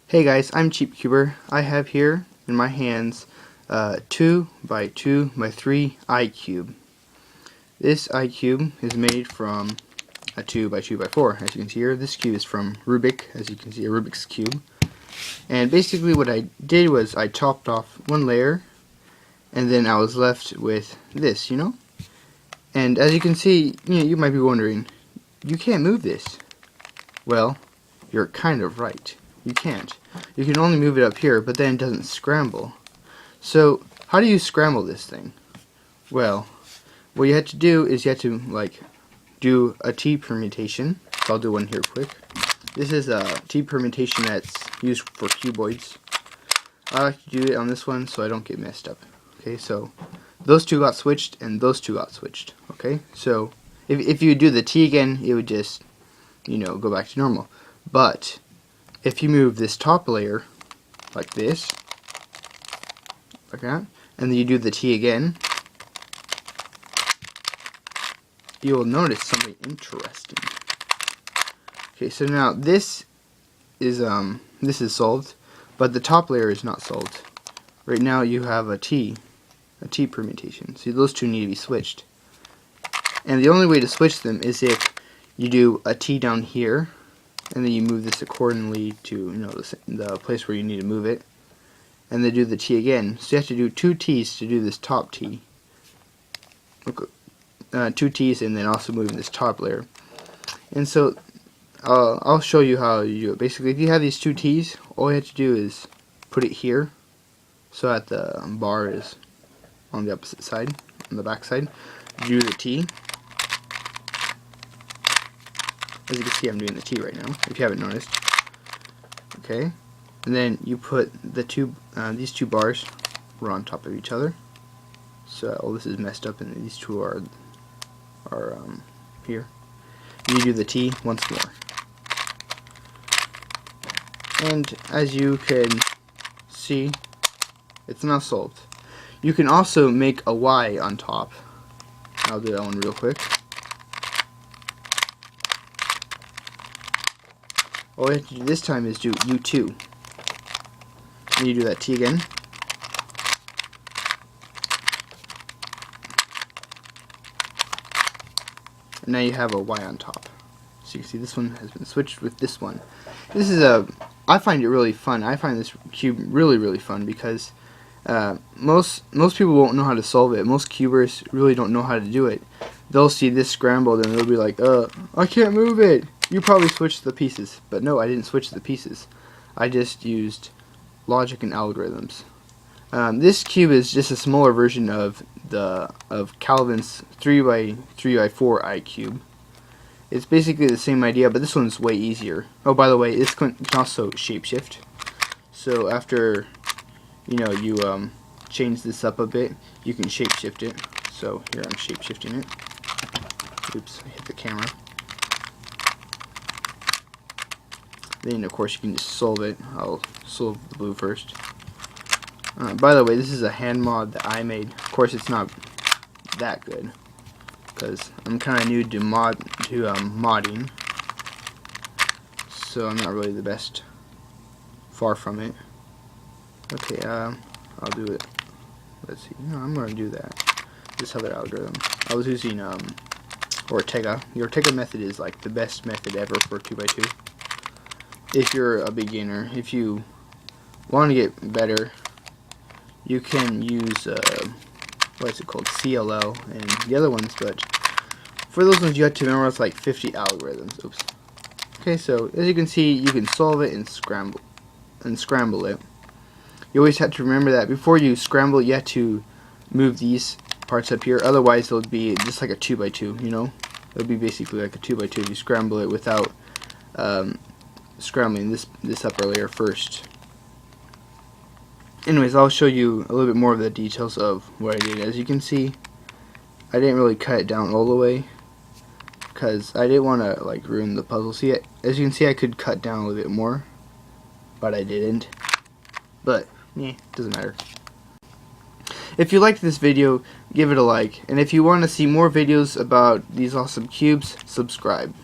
Hey guys, I'm CheapCuber. I have here in my hands 2x2x3 iCube. This iCube is made from a 2x2x4. As you can see here, this cube is from Rubik, as you can see, a Rubik's cube. And basically what I did was I chopped off one layer and then I was left with this, And as you can see, you might be wondering, you can't move this. Well, you're kind of right. You can't. You can only move it up here, but then it doesn't scramble. So, how do you scramble this thing? Well, what you have to do is you have to, do a T permutation. So I'll do one here quick. This is a T permutation that's used for cuboids. I like to do it on this one so I don't get messed up. Okay, so those two got switched and those two got switched. Okay, so if you do the T again, it would just, go back to normal. But if you move this top layer like this, like that, and then you do the T again, you will notice something interesting. Okay, so now this is solved, but the top layer is not solved. Right now you have a T permutation. See, those two need to be switched. And the only way to switch them is if you do a T down here, and then you move this accordingly to the place where you need to move it, and then do the T again. So you have to do two T's to do this top T. Two T's and then also moving this top layer. And so I'll show you how you do it. Basically, if you have these two T's, all you have to do is put it here so that the bar is on the opposite side, on the back side. Do the T. As you can see, I'm doing the T right now, if you haven't noticed. Okay, and then you put the these two bars right on top of each other. So this is messed up, and these two are here. You do the T once more, and as you can see, it's now solved. You can also make a Y on top. I'll do that one real quick. All you have to do this time is do U2. And you do that T again. And now you have a Y on top. So you can see this one has been switched with this one. This is I find it really fun. I find this cube really, really fun because most people won't know how to solve it. Most cubers really don't know how to do it. They'll see this scrambled and they'll be like, I can't move it. You probably switched the pieces, but no, I didn't switch the pieces. I just used logic and algorithms. This cube is just a smaller version of Calvin's 3x3x4 iCube. It's basically the same idea, but this one's way easier. Oh, by the way, this can also shapeshift. So after you change this up a bit, you can shapeshift it. So here I'm shapeshifting it. Oops, I hit the camera. Then of course you can just solve it. I'll solve the blue first. By the way, this is a hand mod that I made. Of course it's not that good because I'm kind of new to modding, so I'm not really the best. Far from it. Okay, I'll do it. Let's see. No, I'm gonna do that. This other algorithm. I was using Ortega. The Ortega method is like the best method ever for 2x2. If you're a beginner, if you want to get better, you can use what's it called, CLL and the other ones, but for those ones you have to memorize like 50 algorithms. Oops. Okay, so as you can see, you can solve it and scramble it. You always have to remember that before you scramble, you have to move these parts up here. Otherwise, it'll be just like a 2x2. It'll be basically like a 2x2 if you scramble it without scrambling this upper layer first. Anyways, I'll show you a little bit more of the details of what I did. As you can see, I didn't really cut it down all the way because I didn't want to ruin the puzzle. See, as you can see, I could cut down a little bit more, but I didn't. But doesn't matter. If you liked this video, give it a like, and if you want to see more videos about these awesome cubes, subscribe.